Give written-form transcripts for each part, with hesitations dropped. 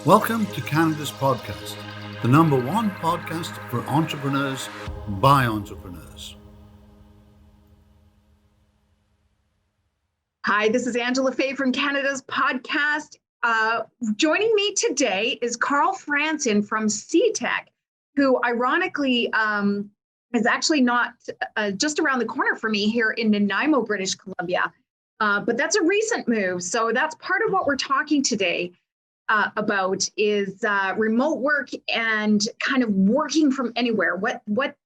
Welcome to Canada's podcast, the number one podcast for entrepreneurs by entrepreneurs. Hi, this is Angela Fay from Canada's podcast. Joining me today is Carl Fransen from CTEC, who ironically is actually not just around the corner for me here in Nanaimo, British Columbia. But that's a recent move. So that's part of what we're talking today about is remote work and kind of working from anywhere. What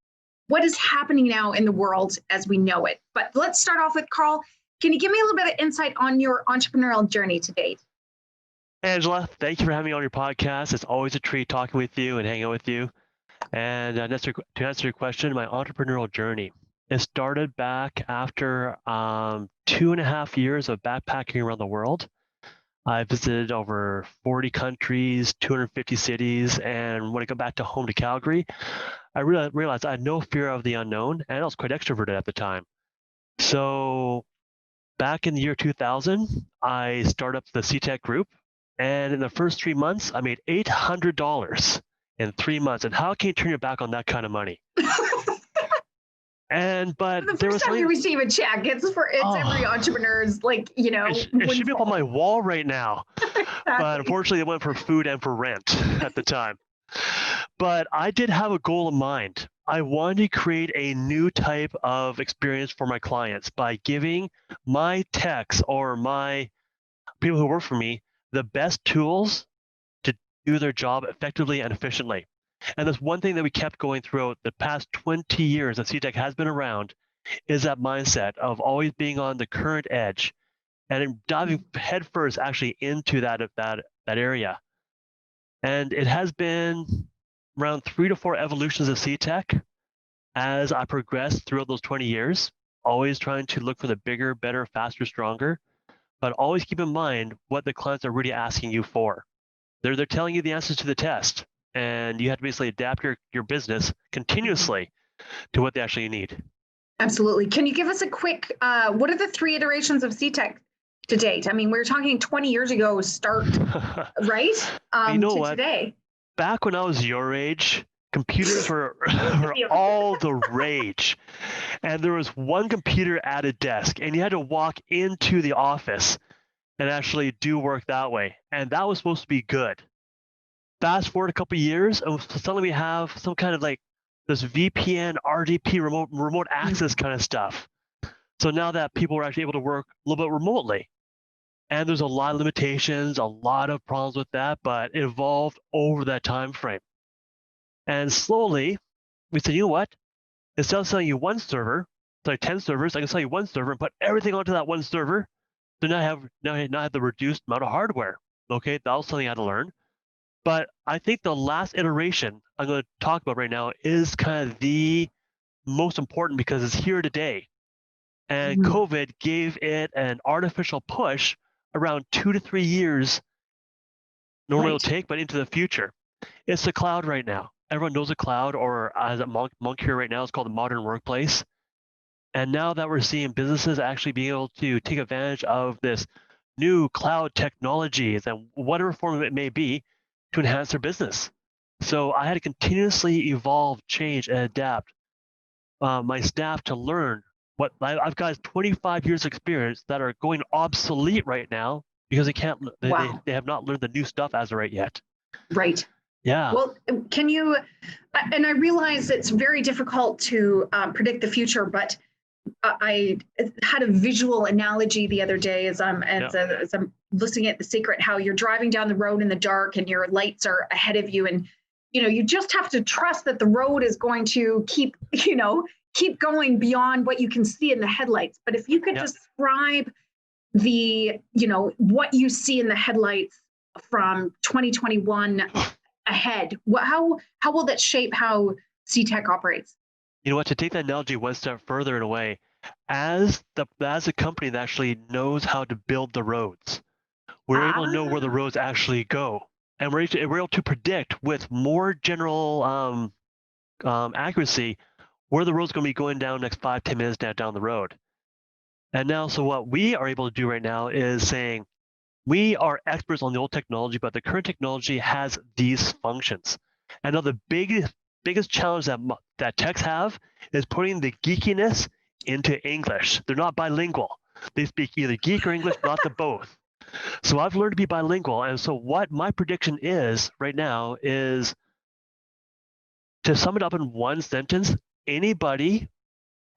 is happening now in the world as we know it? But let's start off with Carl. Can you give me a little bit of insight on your entrepreneurial journey to date? Angela, thank you for having me on your podcast. It's always a treat talking with you and hanging out with you. And to answer your question, my entrepreneurial journey, it started back after 2.5 years of backpacking around the world. I visited over 40 countries, 250 cities, and when I got back to home to Calgary, I realized I had no fear of the unknown, and I was quite extroverted at the time. So back in the year 2000, I started up the CTEC group, and in the first 3 months, I made $800 in 3 months. And how can you turn your back on that kind of money? But the first time you receive a check, it's every entrepreneur's it should be up on my wall right now. Exactly. But unfortunately, it went for food and for rent at the time. But I did have a goal in mind. I wanted to create a new type of experience for my clients by giving my techs or my people who work for me the best tools to do their job effectively and efficiently. And that's one thing that we kept going throughout the past 20 years that CTEC has been around is that mindset of always being on the current edge and diving headfirst actually into that area. And it has been around 3 to 4 evolutions of CTEC as I progressed throughout those 20 years, always trying to look for the bigger, better, faster, stronger, but always keep in mind what the clients are really asking you for. They're telling you the answers to the test, and you have to basically adapt your business continuously to what they actually need. Absolutely. Can you give us a quick, what are the 3 iterations of CTEC to date? I mean, we were talking 20 years ago start, right? You know to what? Today. Back when I was your age, computers were all the rage. And there was one computer at a desk, and you had to walk into the office and actually do work that way. And that was supposed to be good. Fast forward a couple of years, and suddenly we have some kind of like this VPN, RDP, remote access kind of stuff. So now that people are actually able to work a little bit remotely, and there's a lot of limitations, a lot of problems with that, but it evolved over that time frame. And slowly, we said, you know what? Instead of selling you one server, it's like 10 servers, I can sell you one server and put everything onto that one server. So now I have the reduced amount of hardware. Okay, that was something I had to learn. But I think the last iteration I'm going to talk about right now is kind of the most important because it's here today. And COVID gave it an artificial push around 2 to 3 years normally it'll take, but into the future. It's the cloud right now. Everyone knows the cloud, or as a monk here right now, it's called the modern workplace. And now that we're seeing businesses actually being able to take advantage of this new cloud technologies and whatever form it may be to enhance their business. So I had to continuously evolve, change, and adapt my staff to learn what I've got 25 years experience that are going obsolete right now because they have not learned the new stuff as of right yet. Right. Yeah. Well, can you, and I realize it's very difficult to predict the future, but I had a visual analogy the other day as I'm listening at The Secret, how you're driving down the road in the dark and your lights are ahead of you. And, you just have to trust that the road is going to keep going beyond what you can see in the headlights. But if you could describe what you see in the headlights from 2021 ahead, how will that shape how CTEC operates? You know what, to take that analogy one step further in a way, as a company that actually knows how to build the roads, we're able to know where the roads actually go. And we're able to predict with more general accuracy where the road's going to be going down next 5-10 minutes down the road. And now, so what we are able to do right now is saying, We are experts on the old technology, but the current technology has these functions. And now the biggest challenge that techs have is putting the geekiness into English. They're not bilingual. They speak either geek or English, not the both. So I've learned to be bilingual. And so what my prediction is right now is, to sum it up in one sentence, anybody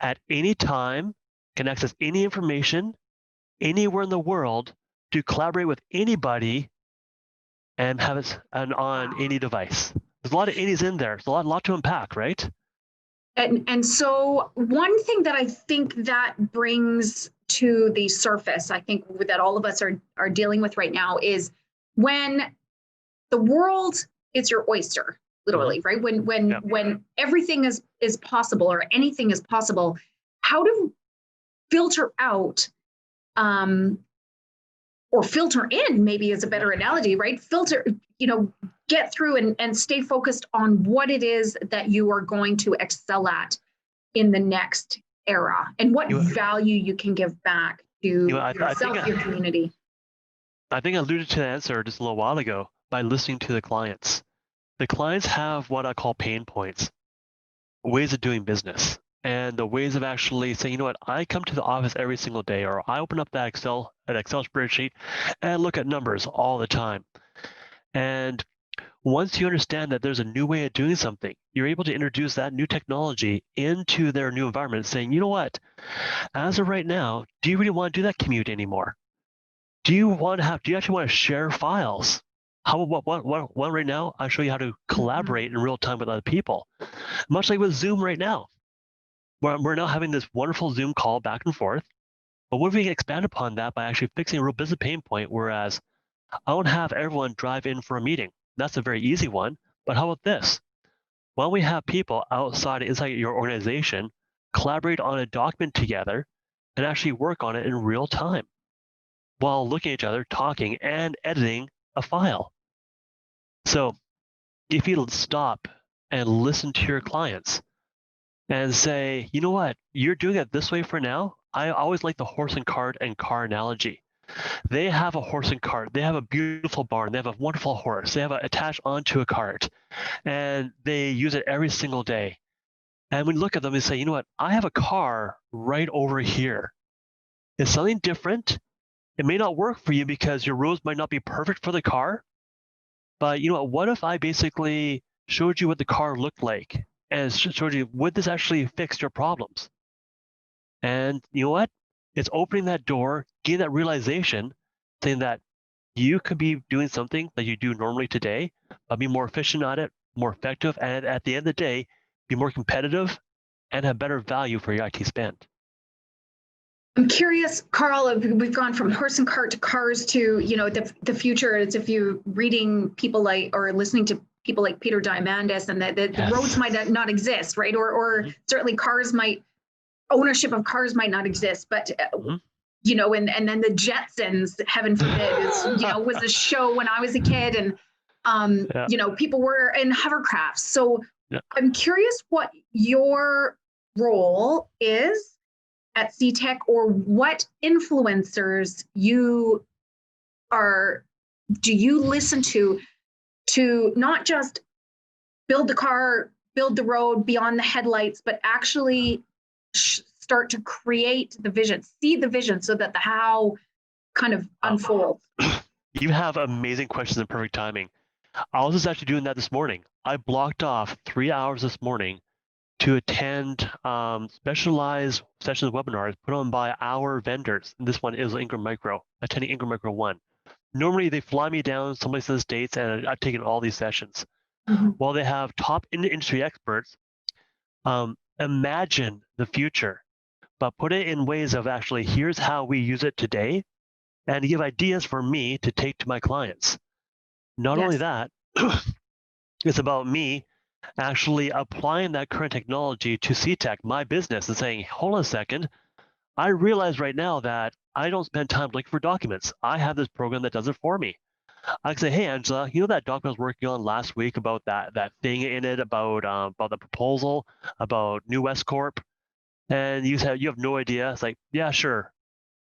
at any time can access any information anywhere in the world to collaborate with anybody and have it on any device. There's a lot of any's in there. There's a lot to unpack, right? And so one thing that I think that brings to the surface, I think that all of us are dealing with right now, is when the world is your oyster, literally, right? When everything is possible, or anything is possible, how to filter out or filter in, maybe is a better analogy, right? Filter, get through and stay focused on what it is that you are going to excel at in the next era, and what value you can give back to yourself, your community. I think I alluded to the answer just a little while ago by listening to the clients. The clients have what I call pain points, ways of doing business, and the ways of actually saying, you know what, I come to the office every single day, or I open up that Excel spreadsheet and look at numbers all the time. And once you understand that there's a new way of doing something, you're able to introduce that new technology into their new environment, saying, you know what, as of right now, do you really want to do that commute anymore? Do you actually want to share files? How about what right now? I'll show you how to collaborate in real time with other people. Much like with Zoom right now. We're now having this wonderful Zoom call back and forth. But what if we can expand upon that by actually fixing a real business pain point, whereas I don't have everyone drive in for a meeting. That's a very easy one. But how about this? Why don't we have people outside and inside your organization collaborate on a document together and actually work on it in real time while looking at each other, talking, and editing a file? So if you stop and listen to your clients and say, you know what, you're doing it this way for now. I always like the horse and cart and car analogy. They have a horse and cart. They have a beautiful barn. They have a wonderful horse. They have it attached onto a cart, and they use it every single day. And when you look at them and say, you know what, I have a car right over here. It's something different. It may not work for you because your roads might not be perfect for the car. But you know what if I basically showed you what the car looked like and showed you, would this actually fix your problems? And you know what? It's opening that door, getting that realization, saying that you could be doing something that you do normally today, but be more efficient at it, more effective, and at the end of the day, be more competitive and have better value for your IT spend. I'm curious, Carl, we've gone from horse and cart to cars to, the future. It's if you're reading people like, or listening to people like Peter Diamandis, and that the roads might not exist, right? Or certainly ownership of cars might not exist, but and then the Jetsons, heaven forbid, was a show when I was a kid, and people were in hovercrafts. So I'm curious what your role is at CTech, or what influencers do you listen to not just build the car, build the road beyond the headlights, but actually start to create the vision, see the vision, so that the how kind of unfolds. You have amazing questions and perfect timing. I was just actually doing that this morning. I blocked off 3 hours this morning to attend specialized sessions webinars put on by our vendors. And this one is Ingram Micro, attending Ingram Micro 1. Normally, they fly me down someplace in the States, and I've taken all these sessions. While they have top industry experts, imagine the future, but put it in ways of actually, here's how we use it today, and give ideas for me to take to my clients. Not only that, it's about me actually applying that current technology to CTech, my business, and saying, hold on a second, I realize right now that I don't spend time looking for documents. I have this program that does it for me. I can say, hey, Angela, you know that document I was working on last week about that thing in it about the proposal about New West Corp, and you have no idea. It's like, yeah, sure,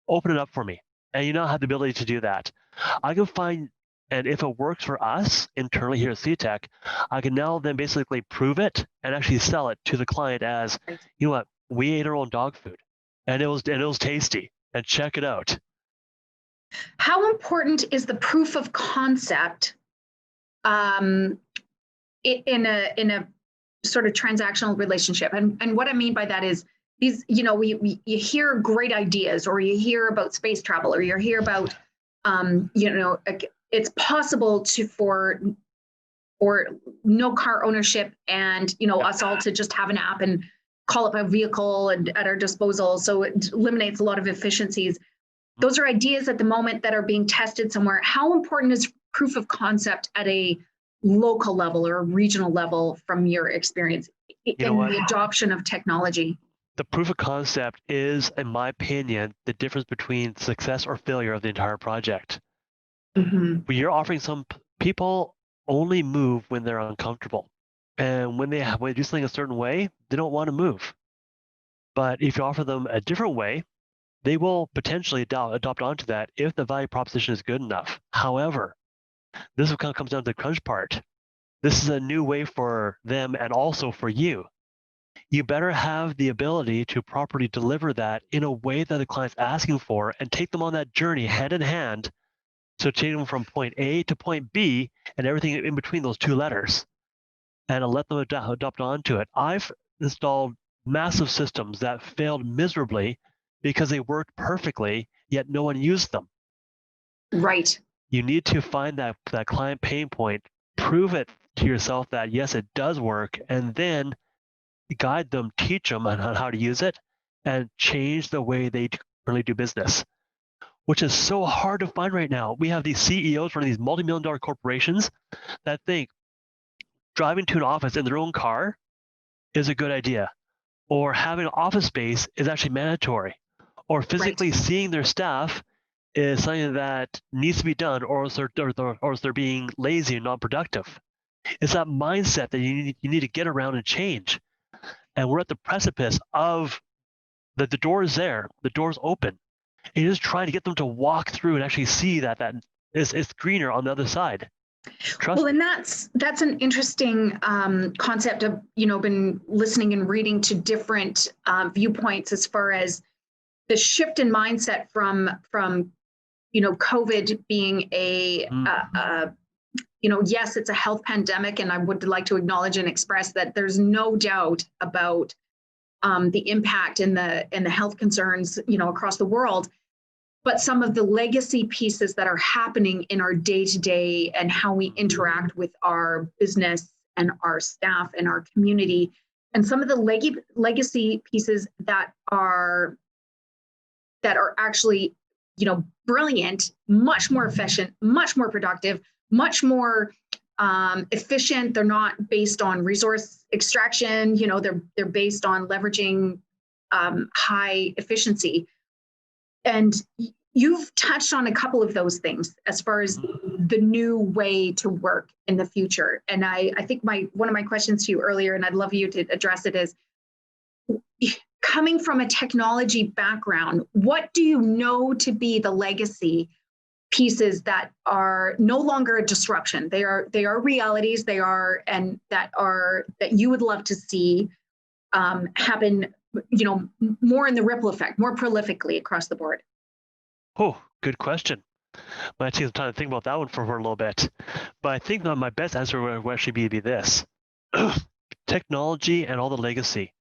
open it up for me, and you now have the ability to do that. I can find, and if it works for us internally here at CTEC, I can now then basically prove it and actually sell it to the client as, Right. you know what, we ate our own dog food, and it was tasty, and check it out. How important is the proof of concept in a sort of transactional relationship? And what I mean by that is these, you hear great ideas, or you hear about space travel, or you hear about, it's possible for no car ownership, and us all to just have an app and call up a vehicle and at our disposal. So it eliminates a lot of efficiencies. Those are ideas at the moment that are being tested somewhere. How important is proof of concept at a local level or a regional level from your experience in the adoption of technology? The proof of concept is, in my opinion, the difference between success or failure of the entire project. Mm-hmm. When you're offering, some people only move when they're uncomfortable. And when they do something a certain way, they don't want to move. But if you offer them a different way, they will potentially adopt onto that if the value proposition is good enough. However, this kind of comes down to the crunch part. This is a new way for them and also for you. You better have the ability to properly deliver that in a way that the client's asking for, and take them on that journey hand in hand. So take them from point A to point B and everything in between those two letters, and let them adopt onto it. I've installed massive systems that failed miserably because they worked perfectly, yet no one used them. Right. You need to find that client pain point, prove it to yourself that yes, it does work, and then guide them, teach them on how to use it, and change the way they currently do business, which is so hard to find right now. We have these CEOs running these multi-million-dollar corporations that think driving to an office in their own car is a good idea, or having an office space is actually mandatory, or physically seeing their staff is something that needs to be done, or else they're being lazy and not productive. It's that mindset that you need to get around and change. And we're at the precipice of the door is there, the door's open. And you're just trying to get them to walk through and actually see that it's greener on the other side. Trust well, me. and that's an interesting concept of, been listening and reading to different viewpoints as far as the shift in mindset from COVID being yes, it's a health pandemic, and I would like to acknowledge and express that there's no doubt about the impact and the health concerns, across the world. But some of the legacy pieces that are happening in our day-to-day and how we interact with our business and our staff and our community, and some of the legacy pieces that are actually, brilliant, much more efficient, much more productive, much more efficient. They're not based on resource extraction. They're based on leveraging high efficiency. And you've touched on a couple of those things as far as the new way to work in the future. And I think one of my questions to you earlier, and I'd love you to address it, is coming from a technology background, what do you know to be the legacy pieces that are no longer a disruption? They are realities. That you would love to see happen, more in the ripple effect, more prolifically across the board. Oh, good question. Might take some time to think about that one for a little bit. But I think that my best answer would actually be this. Technology and all the legacy.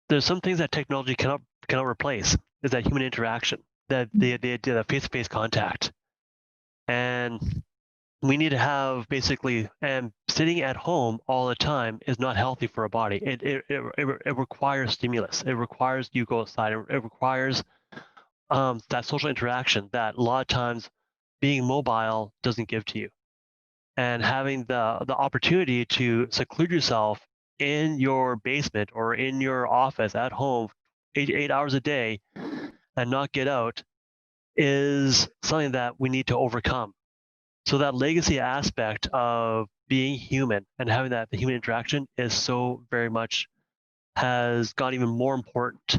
There's some things that technology cannot replace. Is that human interaction, that the face-to-face contact. And we need to have basically, and sitting at home all the time is not healthy for a body. It requires stimulus. It requires you go outside. It requires that social interaction that a lot of times being mobile doesn't give to you. And having the opportunity to seclude yourself in your basement or in your office at home 8 hours a day and not get out is something that we need to overcome. So that legacy aspect of being human and having the human interaction is so very much has got even more important.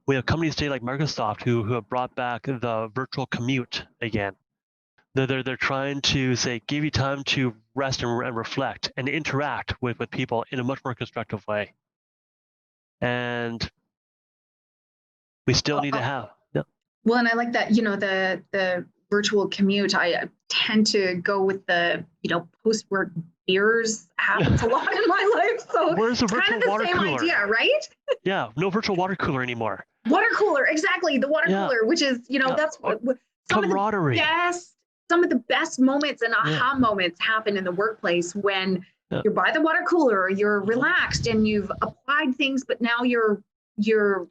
We have companies today like Microsoft who have brought back the virtual commute again. They're trying to say, give you time to rest and reflect and interact with people in a much more constructive way. And we still need to have. Yeah. Well, and I like that, the virtual commute. I tend to go with the, post-work beers happens a lot in my life. So where's the virtual water same cooler? idea, right? Yeah, no virtual water cooler anymore. Water cooler, exactly. The water cooler, which is, that's what camaraderie. Some of the best moments and aha moments happen in the workplace when you're by the water cooler, you're relaxed and you've applied things, but now you're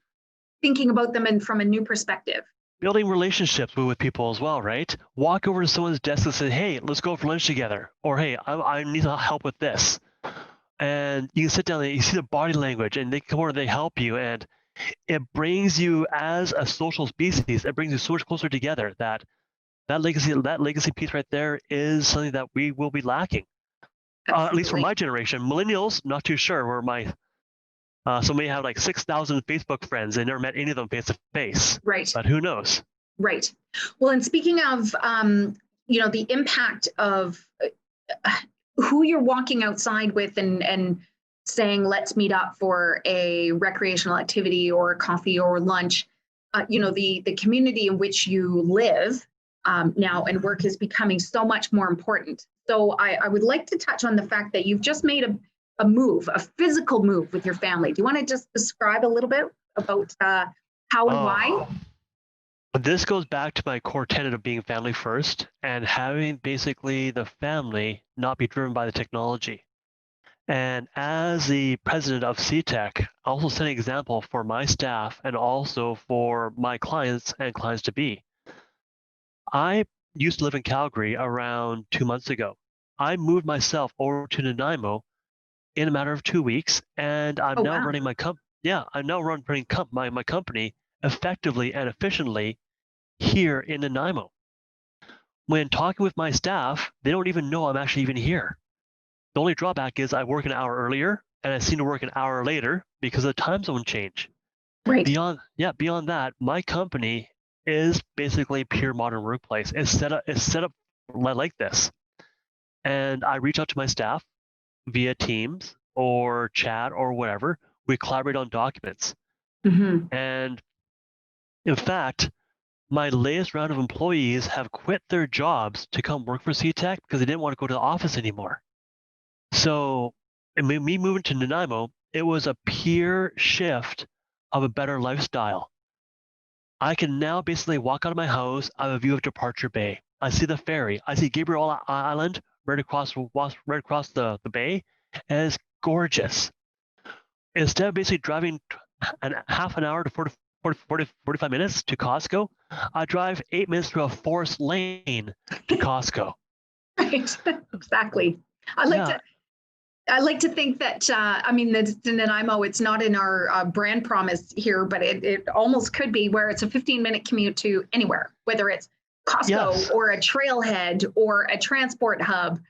thinking about them and from a new perspective. Building relationships with people as well, right? Walk over to someone's desk and say, hey, let's go for lunch together. Or, hey, I need help with this. And you can sit down and you see the body language and they come over and they help you. And it brings you, as a social species, it brings you so much closer together that legacy piece right there is something that we will be lacking. At least for my generation. Millennials, not too sure. Where some may have like 6,000 Facebook friends. They never met any of them face to face. Right. But who knows? Right. Well, and speaking of, the impact of who you're walking outside with and saying, let's meet up for a recreational activity or a coffee or lunch, the community in which you live now and work is becoming so much more important. So I would like to touch on the fact that you've just made a move, a physical move with your family. Do you want to just describe a little bit about how and why? This goes back to my core tenet of being family first and having basically the family not be driven by the technology. And as the president of CTEC, I also set an example for my staff and also for my clients and clients to be. I used to live in Calgary around 2 months ago. I moved myself over to Nanaimo in a matter of 2 weeks, and I'm now running my company. Yeah, I'm now running my company effectively and efficiently here in Nanaimo. When talking with my staff, they don't even know I'm actually even here. The only drawback is I work an hour earlier, and I seem to work an hour later because of the time zone change. Right. Beyond that, my company is basically a pure modern workplace. It's set up like this, and I reach out to my staff via Teams or chat or whatever. We collaborate on documents. Mm-hmm. And in fact, my latest round of employees have quit their jobs to come work for CTEC because they didn't want to go to the office anymore. So me moving to Nanaimo, it was a pure shift of a better lifestyle. I can now basically walk out of my house. I have a view of Departure Bay. I see the ferry. I see Gabriel Island right across the bay, and it's gorgeous. Instead of basically driving half an hour to 45 minutes to Costco, I drive 8 minutes through a forest lane to Costco. Right, exactly. I like to think that, the Nanaimo, it's not in our brand promise here, but it almost could be, where it's a 15-minute commute to anywhere, whether it's Costco or a trailhead or a transport hub.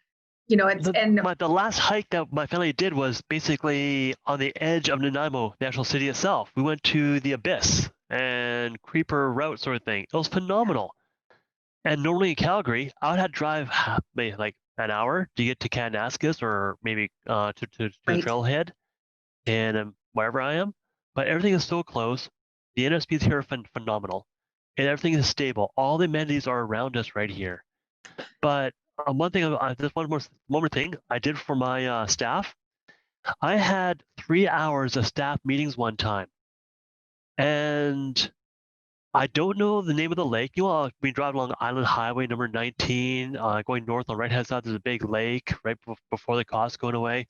The last hike that my family did was basically on the edge of Nanaimo, the actual city itself. We went to the Abyss and Creeper Route sort of thing. It was phenomenal. And normally in Calgary, I would have to drive maybe like an hour to get to Kananaskis or maybe to the trailhead and wherever I am. But everything is so close. The NSPs here are phenomenal. And everything is stable. All the amenities are around us right here. But one more thing I did for my staff. I had 3 hours of staff meetings one time. And I don't know the name of the lake. We drive along Island Highway number 19, going north on the right-hand side. There's a big lake right before the Costco going away.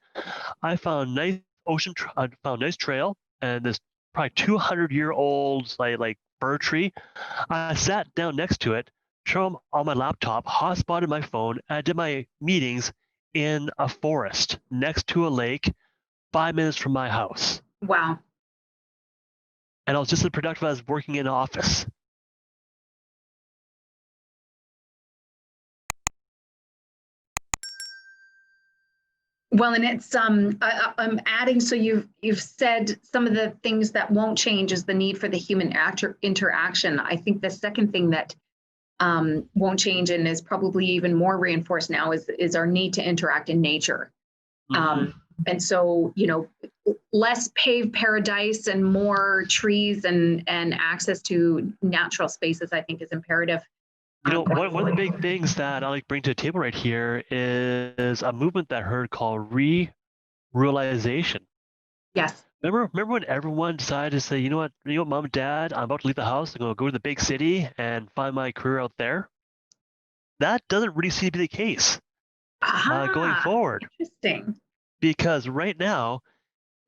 I found nice I found a nice trail and this probably 200-year-old like fir tree. I sat down next to it, turned on my laptop, hotspotted my phone, and I did my meetings in a forest next to a lake, 5 minutes from my house. Wow. And I was just as productive as working in an office. Well, and it's I'm adding. So you've said some of the things that won't change is the need for the human interaction. I think the second thing that won't change and is probably even more reinforced now is our need to interact in nature. And so, less paved paradise and more trees and access to natural spaces, I think, is imperative. One of the big things that I like bring to the table right here is a movement that I heard called Rerealization. Yes. Remember when everyone decided to say, you know what, mom and dad, I'm about to leave the house and go to the big city and find my career out there? That doesn't really seem to be the case going forward. Interesting. Because right now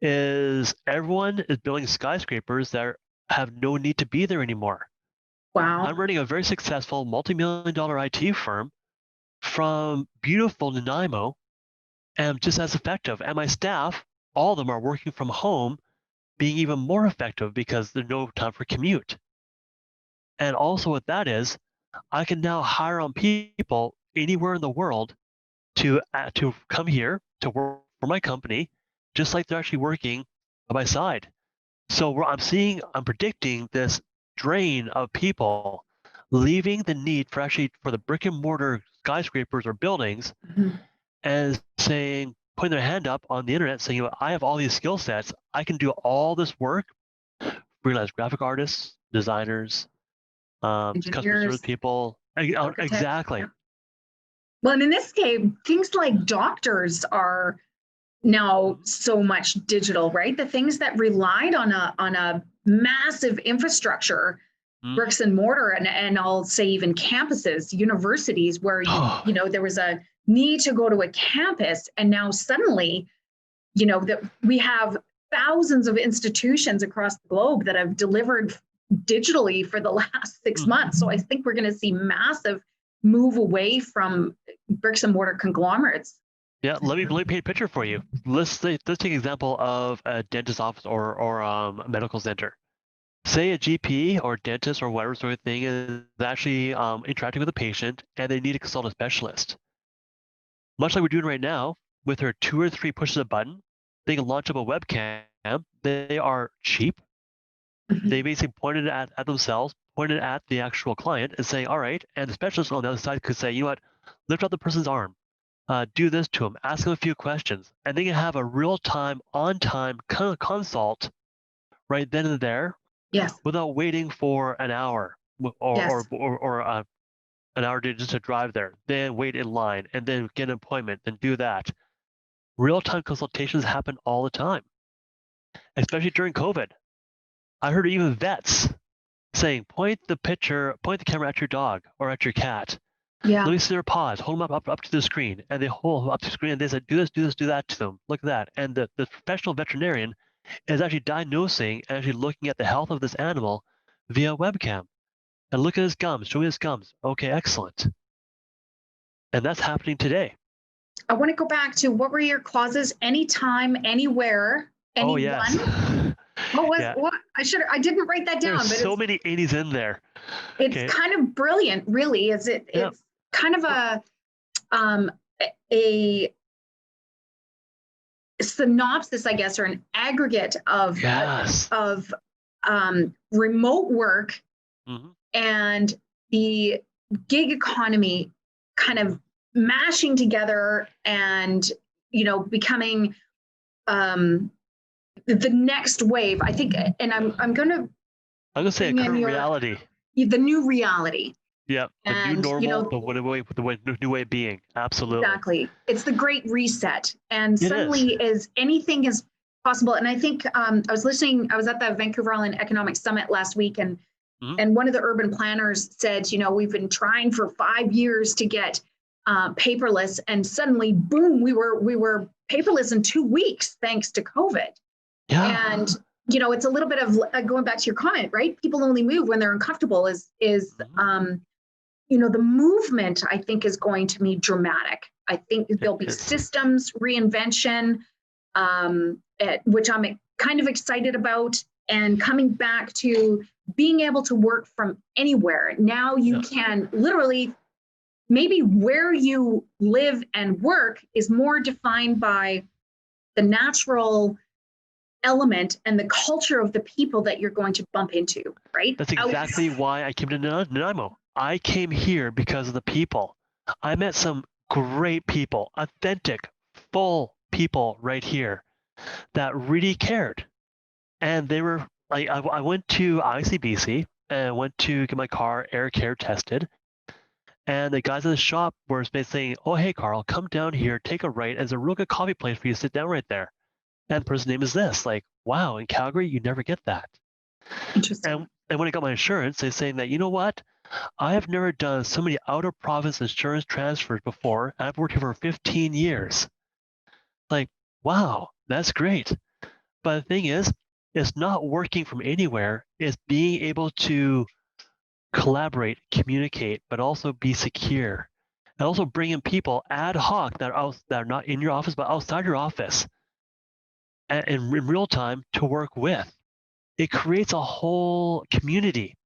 is everyone is building skyscrapers that have no need to be there anymore. Wow. I'm running a very successful multi-million-dollar IT firm from beautiful Nanaimo, and I'm just as effective. And my staff, all of them are working from home, being even more effective because there's no time for commute. And also what that is, I can now hire on people anywhere in the world to come here to work for my company, just like they're actually working by my side. So I'm predicting this drain of people leaving the need for the brick and mortar skyscrapers or buildings and putting their hand up on the internet saying, I have all these skill sets. I can do all this work. Freelance graphic artists, designers, customer service people. Exactly. Well, and in this case, things like doctors are now so much digital, right? The things that relied on a massive infrastructure, bricks and mortar, and I'll say even campuses, universities, where there was a need to go to a campus, and now suddenly, that we have thousands of institutions across the globe that have delivered digitally for the last 6 months. So I think we're going to see massive move away from bricks and mortar conglomerates. Yeah, let me paint a picture for you. Let's take an example of a dentist office or a medical center. Say a GP or dentist or whatever sort of thing is actually interacting with a patient and they need to consult a specialist. Much like we're doing right now, with her 2 or 3 pushes of a button, they can launch up a webcam. They are cheap. They basically pointed at themselves, pointed at the actual client and saying, all right, and the specialist on the other side could say, you know what, lift up the person's arm. Do this to them, ask them a few questions, and they can have a real-time, on-time consult right then and there, without waiting for an hour or an hour just to drive there, then wait in line, and then get an appointment, then do that. Real-time consultations happen all the time, especially during COVID. I heard even vets saying, point the camera at your dog or at your cat. Yeah. Let me see their paws. Hold them up to the screen, and they hold up to the screen, and they said, do this, do that to them. Look at that. And the professional veterinarian is actually diagnosing and actually looking at the health of this animal via webcam. And look at his gums. Show me his gums. Okay, excellent. And that's happening today. I want to go back to what were your clauses? Anytime, anywhere, anyone. Oh yes. What? I didn't write that down. There's so many 80s in there. It's kind of brilliant, really. It's kind of a synopsis, I guess, or an aggregate of remote work and the gig economy kind of mashing together and becoming the next wave, I think. And I'm gonna say a current reality. The new reality. Yeah, the new normal, the new way of being. Absolutely. Exactly. It's the great reset. And suddenly anything is possible. And I think I was at the Vancouver Island Economic Summit last week, and one of the urban planners said, we've been trying for 5 years to get paperless, and suddenly, boom, we were paperless in 2 weeks thanks to COVID. Yeah. And it's a little bit of going back to your comment, right? People only move when they're uncomfortable. The movement, I think, is going to be dramatic. I think there'll be systems reinvention, which I'm kind of excited about, and coming back to being able to work from anywhere. Now you can literally, maybe where you live and work is more defined by the natural element and the culture of the people that you're going to bump into, right? That's exactly why I came to Nanaimo. I came here because of the people. I met some great people, authentic, full people right here that really cared. And they were like, I went to ICBC and went to get my car air care tested. And the guys in the shop were basically saying, "Oh, hey, Carl, come down here, take a right. There's a real good coffee place for you to sit down right there." And the person's name is this. Like, wow, in Calgary, you never get that. Interesting. And when I got my insurance, they're saying that, you know what? I have never done so many out-of-province insurance transfers before. And I've worked here for 15 years. Like, wow, that's great. But the thing is, it's not working from anywhere. It's being able to collaborate, communicate, but also be secure. And also bring in people ad hoc that are not in your office, but outside your office and in real time to work with. It creates a whole community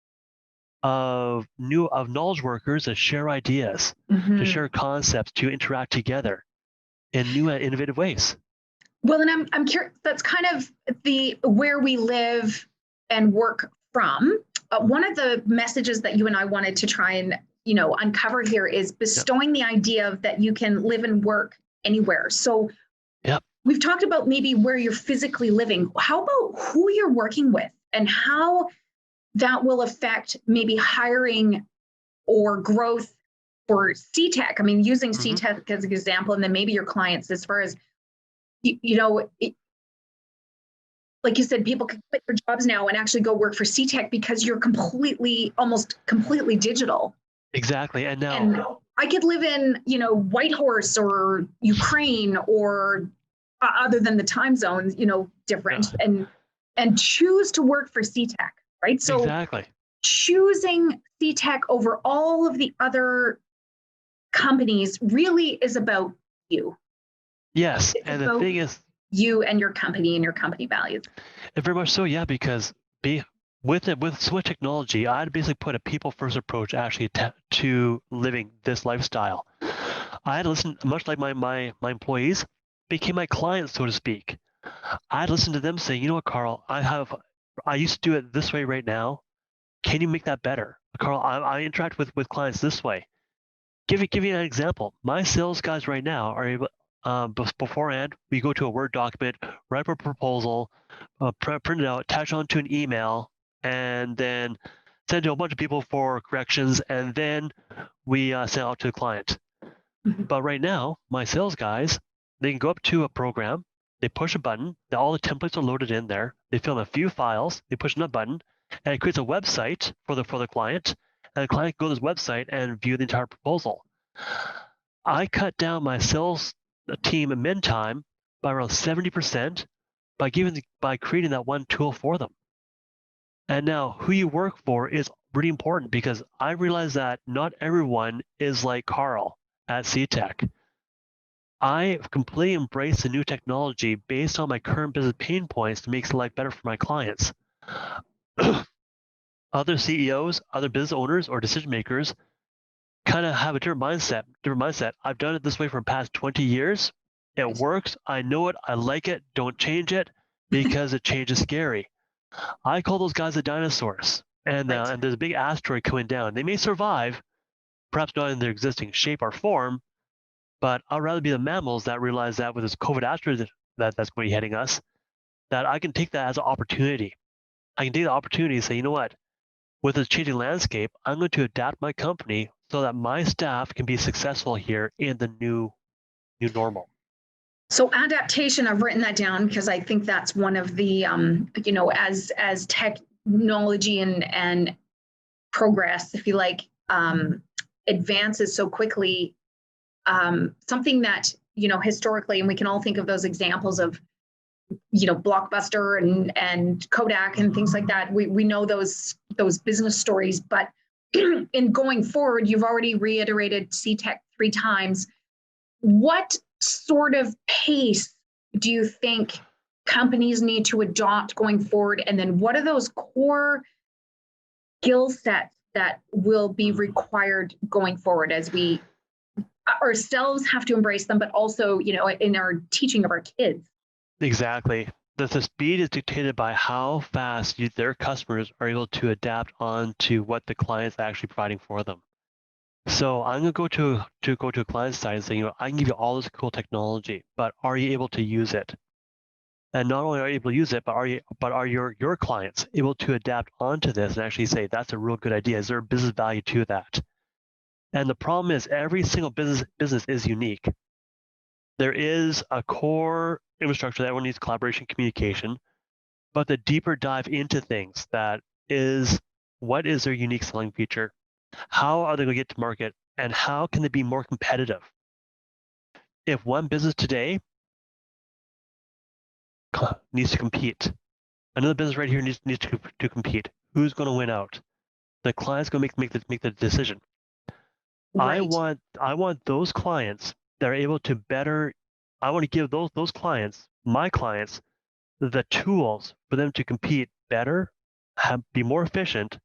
of knowledge workers that share ideas, to share concepts, to interact together in new and innovative ways. Well, and I'm curious. That's kind of the where we live and work from. One of the messages that you and I wanted to try and uncover here is bestowing the idea of that you can live and work anywhere. So we've talked about maybe where you're physically living. How about who you're working with and how that will affect maybe hiring or growth for CTEC? I mean, using CTEC as an example, and then maybe your clients as far as like you said, people can quit their jobs now and actually go work for CTEC because you're almost completely digital. Exactly. And now and I could live in, Whitehorse or Ukraine or other than the time zones, different and choose to work for CTEC, right? So exactly. Choosing CTEC over all of the other companies really is about you. Yes. It's and the thing is, you and your company values. And very much so, yeah, because with so much technology, I had to basically put a people first approach actually to living this lifestyle. I had to listen, much like my employees became my clients, so to speak. I had to listen to them say, you know what, Carl, I used to do it this way right now. Can you make that better? Carl, I interact with clients this way. Give you an example. My sales guys right now are able, beforehand, we go to a Word document, write up a proposal, print it out, attach onto an email, and then send to a bunch of people for corrections, and then we send out to the client. But right now, my sales guys, they can go up to a program, they push a button, all the templates are loaded in there, they fill in a few files, they push on a button, and it creates a website for the client, and the client can go to this website and view the entire proposal. I cut down my sales team admin time by around 70% by creating that one tool for them. And now who you work for is really important because I realize that not everyone is like Carl at CTEC. I completely embrace the new technology based on my current business pain points to make life better for my clients. Other CEOs, other business owners, or decision makers kind of have a different mindset. I've done it this way for the past 20 years. It works. I know it. I like it. Don't change it because a change is scary. I call those guys the dinosaurs. And there's a big asteroid coming down. They may survive, perhaps not in their existing shape or form, but I'd rather be the mammals that realize that with this COVID asteroid that's going to be hitting us, that I can take that as an opportunity. I can take the opportunity and say, you know what? With this changing landscape, I'm going to adapt my company so that my staff can be successful here in the new normal. So adaptation, I've written that down because I think that's one of the, as technology and progress, if you like, advances so quickly, something that, historically, and we can all think of those examples of, Blockbuster and Kodak and things like that. We know those business stories, but in going forward, you've already reiterated CTEC 3 times. What sort of pace do you think companies need to adopt going forward? And then what are those core skill sets that will be required going forward as we ourselves have to embrace them, but also, in our teaching of our kids? Exactly. the speed is dictated by how fast their customers are able to adapt on to what the client's actually providing for them. So I'm gonna go to a client side and say, I can give you all this cool technology, but are you able to use it? And not only are you able to use it, but are your clients able to adapt onto this and actually say that's a real good idea? Is there a business value to that? And the problem is every single business is unique. There is a core infrastructure that everyone needs collaboration, communication, but the deeper dive into things that is what is their unique selling feature? How are they going to get to market? And how can they be more competitive? If one business today needs to compete, another business right here needs to compete, who's going to win out? The client's going to make the decision. Right. I want those clients that are able to better. I want to give those clients, my clients, the tools for them to compete better, be more efficient,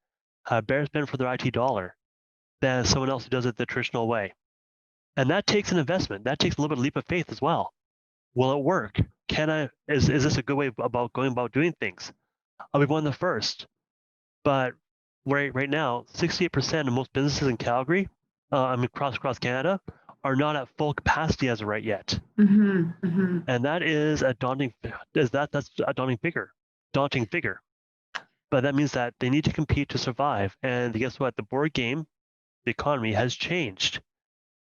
have better spend for their IT dollar than someone else who does it the traditional way. And that takes an investment. That takes a little bit of leap of faith as well. Will it work? Is this a good way about going about doing things? I'll be one of the first. But right now, 68% of most businesses in Calgary, across Canada, are not at full capacity as of right yet. Mm-hmm, mm-hmm. And that is a daunting figure. But that means that they need to compete to survive. And guess what? The board game, the economy has changed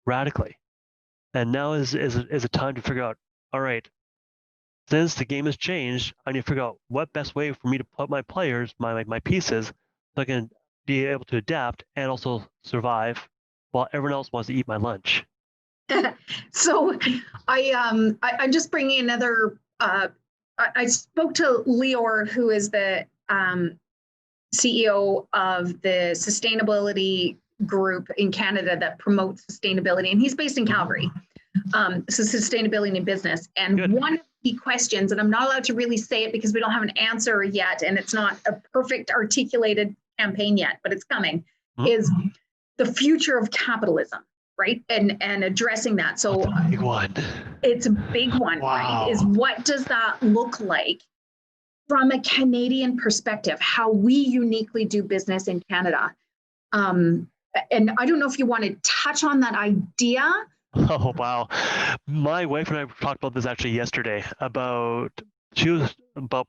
radically. And now is a time to figure out, all right, since the game has changed, I need to figure out what best way for me to put my players, my pieces, so I can be able to adapt and also survive while everyone else wants to eat my lunch. So I'm just bringing another, I spoke to Lior, who is the CEO of the sustainability group in Canada that promotes sustainability, and he's based in Calgary. So sustainability in business. And Good. one of the questions, and I'm not allowed to really say it because we don't have an answer yet, and it's not a perfect articulated campaign yet, but it's coming, is the future of capitalism, right? And addressing that. So That's a big one. It's a big one, Wow. right? Is what does that look like from a Canadian perspective, how we uniquely do business in Canada? And I don't know if you want to touch on that idea. Oh, wow. My wife and I talked about this actually yesterday about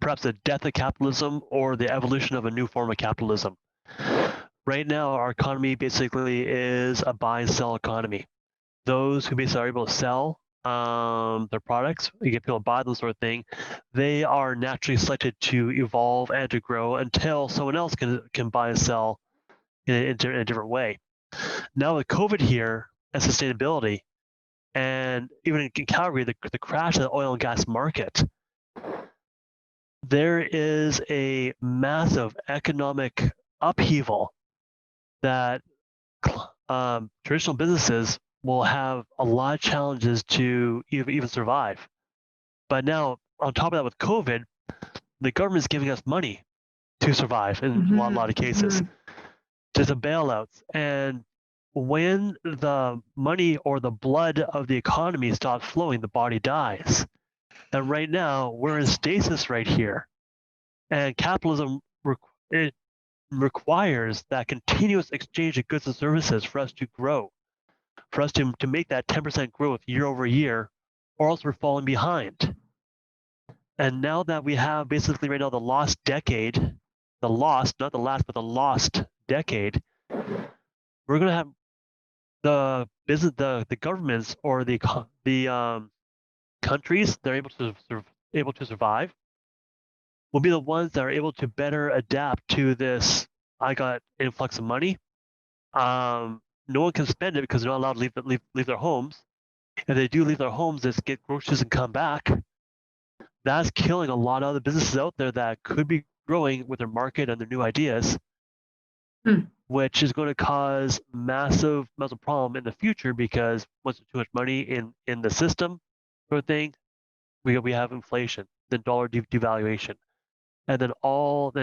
perhaps the death of capitalism or the evolution of a new form of capitalism. Right now, our economy basically is a buy and sell economy. Those who basically are able to sell their products, you get people to buy those sort of thing, they are naturally selected to evolve and to grow until someone else can buy and sell in a different way. Now with COVID here and sustainability, and even in Calgary, the crash of the oil and gas market, there is a massive economic upheaval that traditional businesses will have a lot of challenges to even survive. But now, on top of that, with COVID, the government is giving us money to survive in a lot of cases, to some bailouts. And when the money or the blood of the economy stops flowing, the body dies. And right now, we're in stasis right here. And capitalism it requires that continuous exchange of goods and services for us to grow, for us to make that 10% growth year over year, or else we're falling behind. And now that we have basically right now the lost decade, not the last, but the lost decade, we're going to have the business, the governments or the countries that are able to survive will be the ones that are able to better adapt to this. I got influx of money. No one can spend it because they're not allowed to leave their homes. If they do leave their homes, they just get groceries and come back. That's killing a lot of other businesses out there that could be growing with their market and their new ideas, which is going to cause massive problem in the future because once there's too much money in the system, sort of thing, we have inflation, then dollar devaluation, and then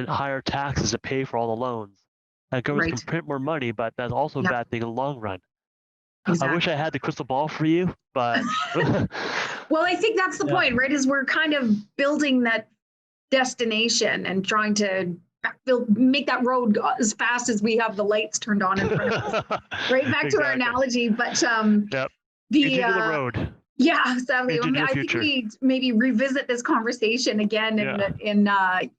higher taxes to pay for all the loans. And governments can print more money, but that's also a bad thing in the long run. Exactly. I wish I had the crystal ball for you, but well, I think that's the point, right? Is we're kind of building that destination and trying to make that road go as fast as we have the lights turned on in front of us. Right back to our analogy, but Yep. the Into the road. yeah, exactly. Into your I think future. we maybe revisit this conversation again in at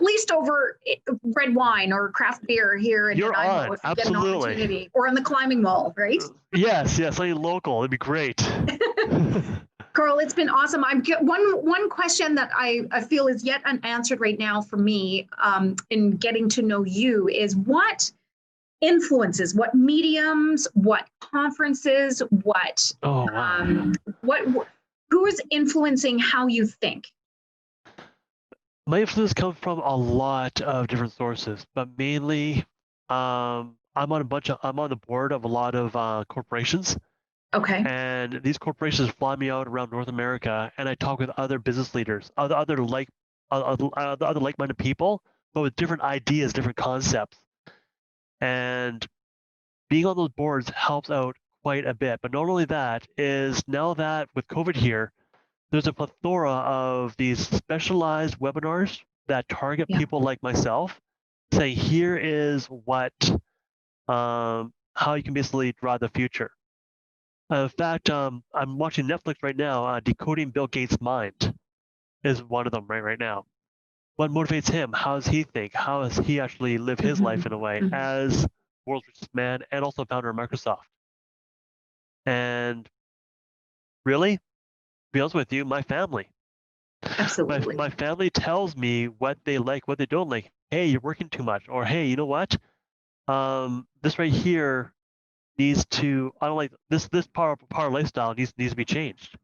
least over red wine or craft beer here in Nanaimo, if you get an opportunity, or on the climbing wall, right? Yes, something local. It'd be great. Carl, it's been awesome. I've got one question that I feel is yet unanswered right now for me in getting to know you is what influences, what mediums, what conferences, what who is influencing how you think? My influence comes from a lot of different sources, but mainly I'm on the board of a lot of corporations. Okay. And these corporations fly me out around North America, and I talk with other business leaders, other like-minded people, but with different ideas, different concepts. And being on those boards helps out quite a bit. But not only that, is now that with COVID here, there's a plethora of these specialized webinars that target people like myself, saying here is how you can basically drive the future. In fact, I'm watching Netflix right now. Decoding Bill Gates' mind is one of them right now. What motivates him? How does he think? How does he actually live his life in a way as world's richest man and also founder of Microsoft? And really, to be honest with you, my family. Absolutely. My family tells me what they like, what they don't like. Hey, you're working too much. Or hey, you know what? This right here needs to, I don't like this power lifestyle needs to be changed.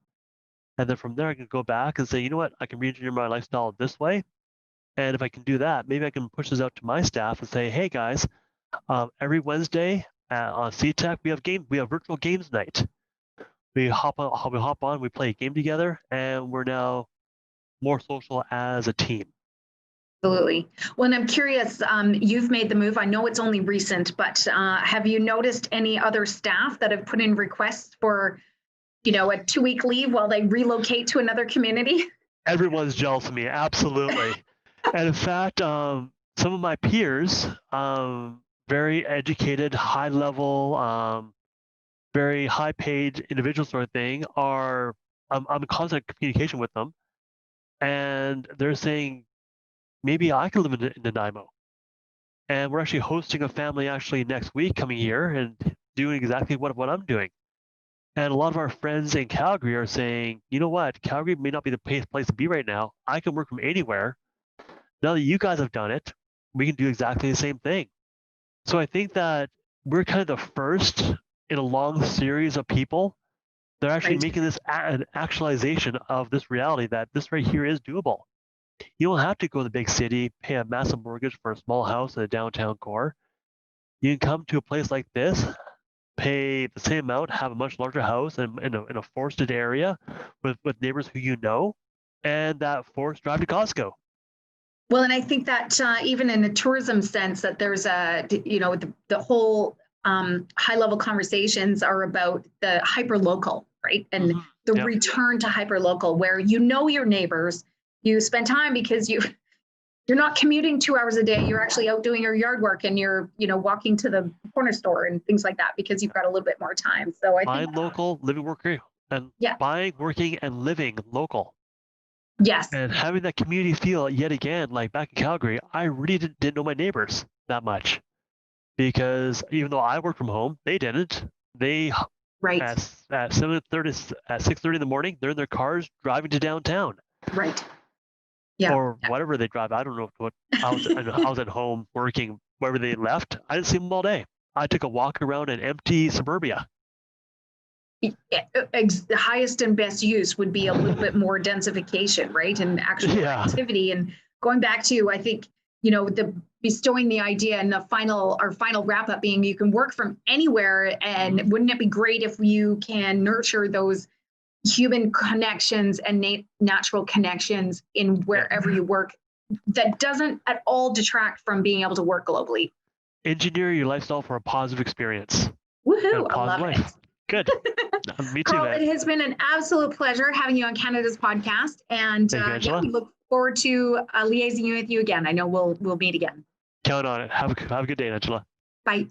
And then from there I can go back and say, you know what, I can re-engineer my lifestyle this way. And if I can do that, maybe I can push this out to my staff and say, hey guys, every Wednesday on CTEC we have virtual games night. We hop on, we play a game together, and we're now more social as a team. Absolutely. Well, and I'm curious, you've made the move. I know it's only recent, but have you noticed any other staff that have put in requests for, a 2-week leave while they relocate to another community? Everyone's jealous of me, absolutely. And in fact, some of my peers, very educated, high level, very high paid individuals sort of thing, I'm in constant communication with them. And they're saying, maybe I can live in Nanaimo. And we're actually hosting a family next week coming here and doing exactly what I'm doing. And a lot of our friends in Calgary are saying, you know what, Calgary may not be the place to be right now. I can work from anywhere. Now that you guys have done it, we can do exactly the same thing. So I think that we're kind of the first in a long series of people that are actually making this an actualization of this reality that this right here is doable. You don't have to go to the big city, pay a massive mortgage for a small house in a downtown core. You can come to a place like this, pay the same amount, have a much larger house in a forested area with neighbors who you know, and that forced drive to Costco. Well, and I think that even in a tourism sense, that there's the whole high level conversations are about the hyper local, right? And the return to hyper local, where your neighbors, you spend time because you're not commuting 2 hours a day. You're actually out doing your yard work, and you're walking to the corner store and things like that because you've got a little bit more time. So I think local, living, working, and buying, working, and living local. Yes. And having that community feel yet again, like back in Calgary, I really didn't know my neighbors that much, because even though I work from home, they didn't. They at 7:30, at 6:30 in the morning, they're in their cars driving to downtown. Right. Yeah. Or whatever they drive. I don't know what. I was at home working wherever they left. I didn't see them all day. I took a walk around an empty suburbia. The highest and best use would be a little bit more densification, right? And actual activity. And going back to, I think, the bestowing the idea and our final wrap up being you can work from anywhere. And wouldn't it be great if you can nurture those human connections and natural connections in wherever you work that doesn't at all detract from being able to work globally? Engineer your lifestyle for a positive experience. Woohoo! I love it. Good. Me too, Carl, man. it has been an absolute pleasure having you on Canada's podcast. And forward to liaising with you again. I know we'll meet again. Count on it. Have a good day, Angela. Bye.